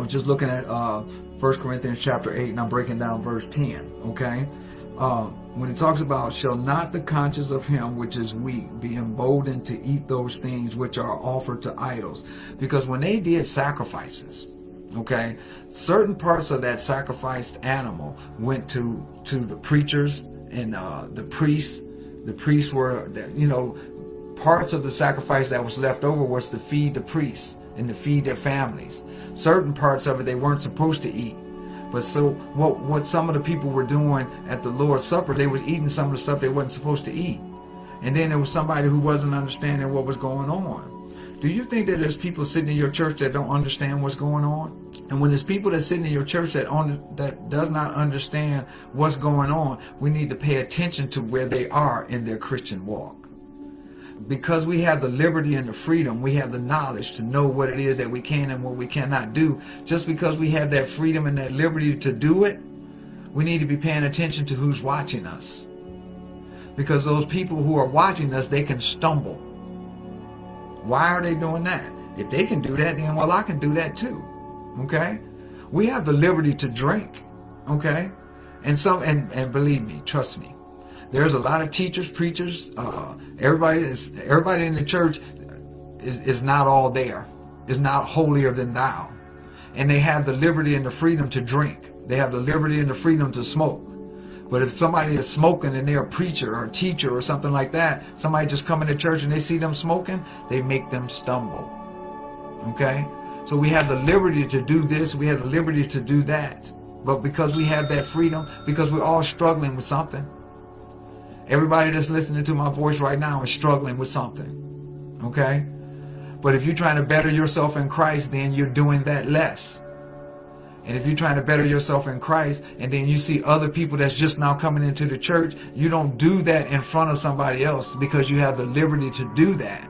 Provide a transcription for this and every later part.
was just looking at 1 Corinthians chapter 8, and I'm breaking down verse 10, okay? When it talks about, shall not the conscience of him which is weak be emboldened to eat those things which are offered to idols? Because when they did sacrifices, okay, certain parts of that sacrificed animal went to the preachers and the priests. The priests were, parts of the sacrifice that was left over was to feed the priests and to feed their families. Certain parts of it they weren't supposed to eat. But so what some of the people were doing at the Lord's Supper, they was eating some of the stuff they wasn't supposed to eat. And then there was somebody who wasn't understanding what was going on. Do you think that there's people sitting in your church that don't understand what's going on? And when there's people that's sitting in your church that does not understand what's going on, we need to pay attention to where they are in their Christian walk. Because we have the liberty and the freedom, we have the knowledge to know what it is that we can and what we cannot do. Just because we have that freedom and that liberty to do it, we need to be paying attention to who's watching us. Because those people who are watching us, they can stumble. Why are they doing that? If they can do that, then well, I can do that too. Okay? We have the liberty to drink. Okay? And believe me, trust me, there's a lot of teachers, preachers, everybody in the church is not all there, is not holier than thou. And they have the liberty and the freedom to drink. They have the liberty and the freedom to smoke. But if somebody is smoking and they're a preacher or a teacher or something like that, somebody just come into church and they see them smoking, they make them stumble. Okay? So we have the liberty to do this, we have the liberty to do that. But because we have that freedom, because we're all struggling with something. Everybody that's listening to my voice right now is struggling with something. Okay? But if you're trying to better yourself in Christ, then you're doing that less. And if you're trying to better yourself in Christ, and then you see other people that's just now coming into the church, you don't do that in front of somebody else because you have the liberty to do that.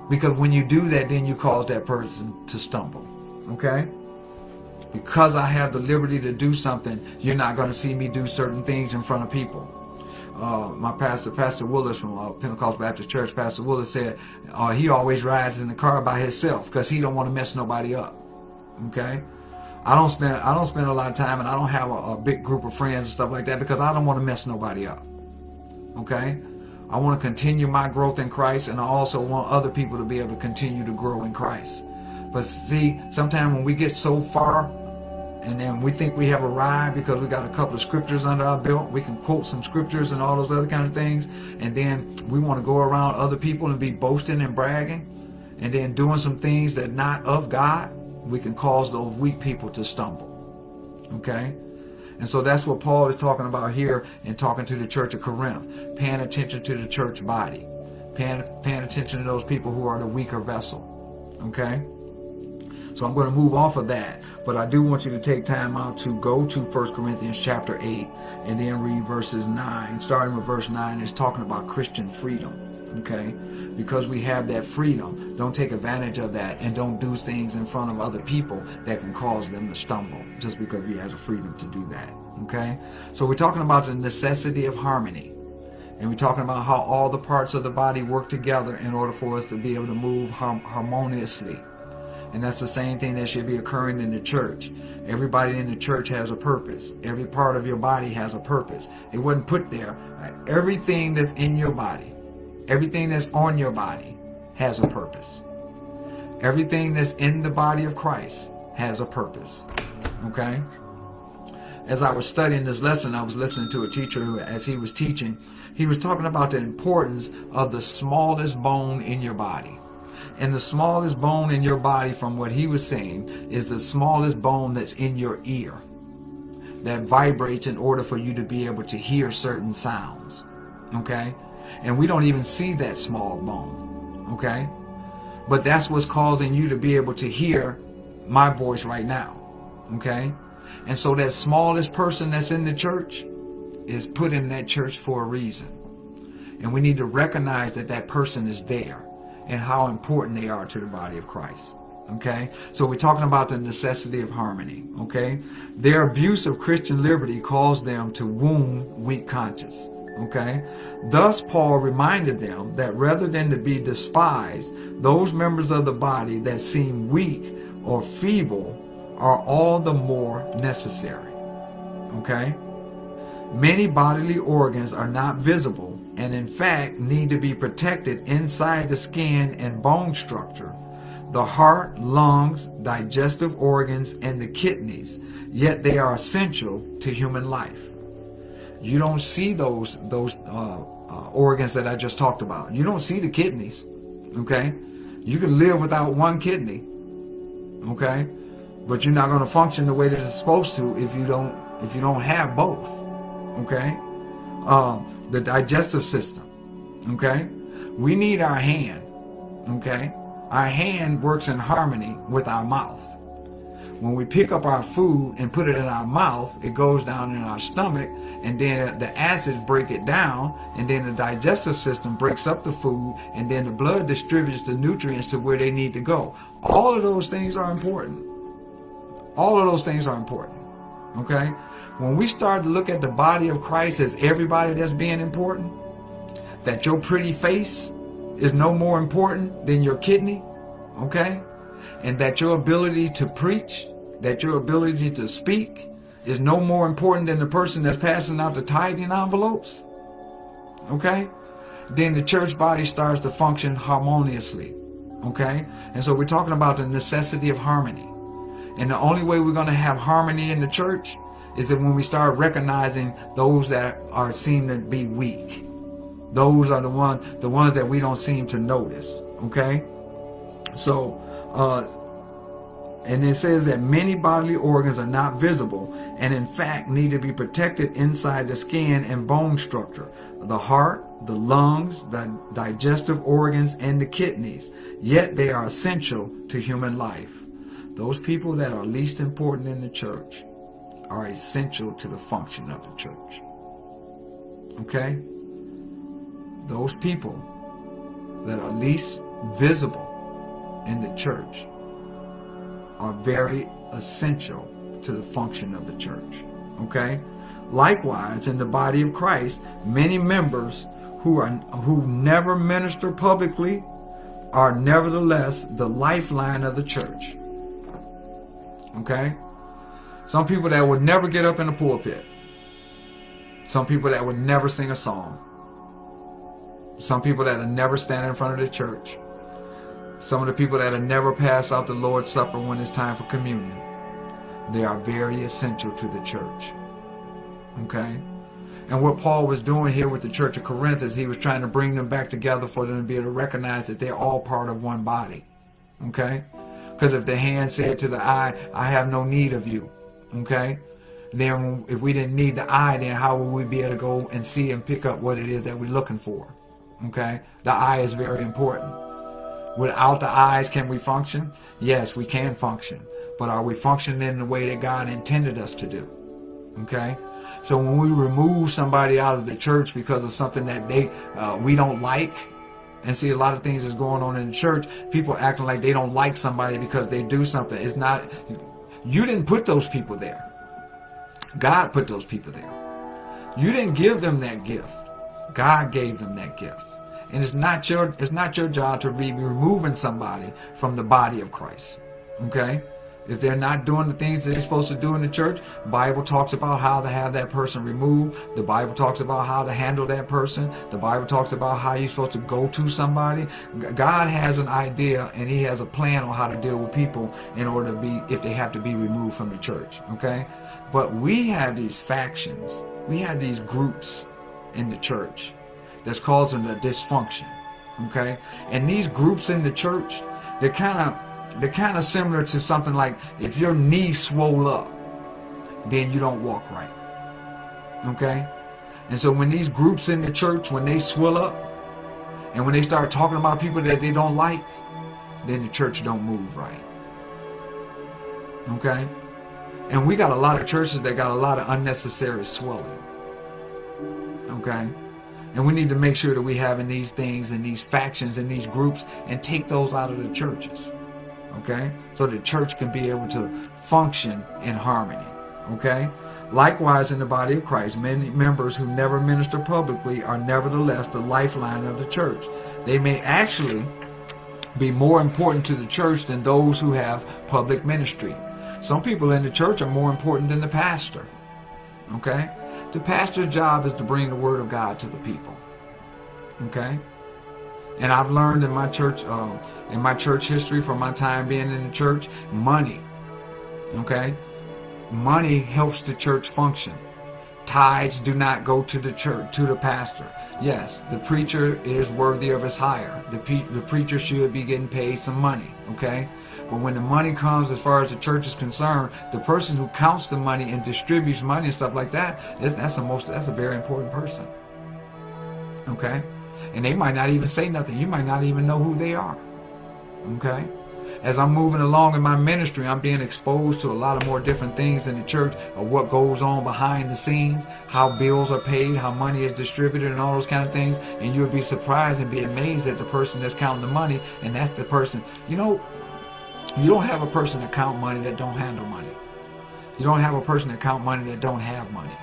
Because when you do that, then you cause that person to stumble. Okay? Because I have the liberty to do something, you're not going to see me do certain things in front of people. My Pastor Willis from Pentecostal Baptist Church, Pastor Willis said he always rides in the car by himself because he don't want to mess nobody up. Okay? I don't spend a lot of time, and I don't have a big group of friends and stuff like that because I don't want to mess nobody up. Okay? I want to continue my growth in Christ, and I also want other people to be able to continue to grow in Christ. But see, sometimes when we get so far, and then we think we have arrived because we got a couple of scriptures under our belt, we can quote some scriptures and all those other kind of things, and then we want to go around other people and be boasting and bragging, and then doing some things that not of God, we can cause those weak people to stumble. Okay? And so that's what Paul is talking about here in talking to the church of Corinth, paying attention to the church body, paying attention to those people who are the weaker vessel. Okay? So I'm going to move off of that, but I do want you to take time out to go to 1 Corinthians chapter 8 and then read verses 9. Starting with verse 9 is talking about Christian freedom. Okay? Because we have that freedom, don't take advantage of that and don't do things in front of other people that can cause them to stumble just because we have the freedom to do that. Okay? So we're talking about the necessity of harmony. And we're talking about how all the parts of the body work together in order for us to be able to move harmoniously. And that's the same thing that should be occurring in the church. Everybody in the church has a purpose. Every part of your body has a purpose. It wasn't put there. Everything that's in your body, everything that's on your body has a purpose. Everything that's in the body of Christ has a purpose. Okay? As I was studying this lesson, I was listening to a teacher who, as he was teaching, he was talking about the importance of the smallest bone in your body. And the smallest bone in your body, from what he was saying, is the smallest bone that's in your ear that vibrates in order for you to be able to hear certain sounds. Okay? And we don't even see that small bone. Okay? But that's what's causing you to be able to hear my voice right now. Okay? And so that smallest person that's in the church is put in that church for a reason. And we need to recognize that that person is there and how important they are to the body of Christ. Okay? So we're talking about the necessity of harmony. Okay? Their abuse of Christian liberty caused them to wound weak conscience. Okay? Thus Paul reminded them that rather than to be despised, those members of the body that seem weak or feeble are all the more necessary. Okay? Many bodily organs are not visible and in fact need to be protected inside the skin and bone structure. The heart, lungs, digestive organs, and the kidneys, yet they are essential to human life. You don't see those organs that I just talked about. You don't see the kidneys. Okay? You can live without one kidney. Okay? But you're not going to function the way that it's supposed to if you don't have both. Okay? The digestive system. Okay? We need our hand. Okay? Our hand works in harmony with our mouth. When we pick up our food and put it in our mouth, it goes down in our stomach, and then the acids break it down, and then the digestive system breaks up the food, and then the blood distributes the nutrients to where they need to go. All of those things are important. All of those things are important. Okay? When we start to look at the body of Christ as everybody that's being important, that your pretty face is no more important than your kidney, okay? And that your ability to preach, that your ability to speak is no more important than the person that's passing out the tithing envelopes, okay? Then the church body starts to function harmoniously, okay? And so we're talking about the necessity of harmony. And the only way we're going to have harmony in the church is that when we start recognizing those that are seem to be weak. Those are the ones that we don't seem to notice, okay? So, and it says that many bodily organs are not visible and in fact need to be protected inside the skin and bone structure. The heart, the lungs, the digestive organs, and the kidneys. Yet they are essential to human life. Those people that are least important in the church are essential to the function of the church. Okay? Those people that are least visible in the church are very essential to the function of the church. Okay? Likewise, in the body of Christ, many members who never minister publicly are nevertheless the lifeline of the church. Okay? Some people that would never get up in the pulpit. Some people that would never sing a song. Some people that will never stand in front of the church. Some of the people that will never pass out the Lord's Supper when it's time for communion. They are very essential to the church. Okay? And what Paul was doing here with the church of Corinth is he was trying to bring them back together for them to be able to recognize that they're all part of one body. Okay? Because if the hand said to the eye, I have no need of you. Okay? Then if we didn't need the eye, then how would we be able to go and see and pick up what it is that we're looking for? Okay? The eye is very important. Without the eyes, can we function? Yes, we can function. But are we functioning in the way that God intended us to do? Okay? So when we remove somebody out of the church because of something that we don't like, and see a lot of things is going on in the church, people acting like they don't like somebody because they do something. It's not, you didn't put those people there. God put those people there. You didn't give them that gift. God gave them that gift. And it's not your job to be removing somebody from the body of Christ. Okay? If they're not doing the things that they're supposed to do in the church, the Bible talks about how to have that person removed. The Bible talks about how to handle that person. The Bible talks about how you're supposed to go to somebody. God has an idea and he has a plan on how to deal with people in order to be, if they have to be removed from the church. Okay? But we have these factions. We have these groups in the church that's causing the dysfunction. Okay? And these groups in the church, they're kind of similar to something like if your knee swole up, then you don't walk right. Okay? And so when these groups in the church, when they swell up, and when they start talking about people that they don't like, then the church don't move right. Okay? And we got a lot of churches that got a lot of unnecessary swelling. Okay? And we need to make sure that we having these things and these factions and these groups and take those out of the churches. Okay? So the church can be able to function in harmony. Okay? Likewise, in the body of Christ, many members who never minister publicly are nevertheless the lifeline of the church. They may actually be more important to the church than those who have public ministry. Some people in the church are more important than the pastor. Okay? The pastor's job is to bring the word of God to the people. Okay? And I've learned in my church history from my time being in the church, money. Okay? Money helps the church function. Tithes do not go to the church, to the pastor. Yes, the preacher is worthy of his hire. The preacher should be getting paid some money, okay? But when the money comes, as far as the church is concerned, the person who counts the money and distributes money and stuff like that, that's a very important person, okay? And they might not even say nothing. You might not even know who they are, okay? As I'm moving along in my ministry, I'm being exposed to a lot of more different things in the church of what goes on behind the scenes, how bills are paid, how money is distributed, and all those kind of things. And you'll be surprised and be amazed at the person that's counting the money, and that's the person. You know, you don't have a person that count money that don't handle money. You don't have a person that count money that don't have money.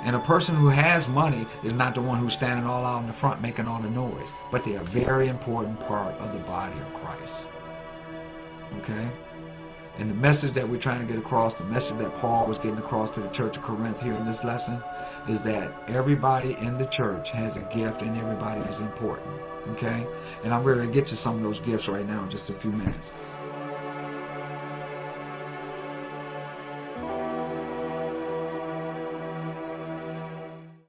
And a person who has money is not the one who's standing all out in the front making all the noise, but they're a very important part of the body of Christ. Okay? And the message that we're trying to get across, the message that Paul was getting across to the church of Corinth here in this lesson, is that everybody in the church has a gift and everybody is important. Okay? And I'm going to get to some of those gifts right now in just a few minutes.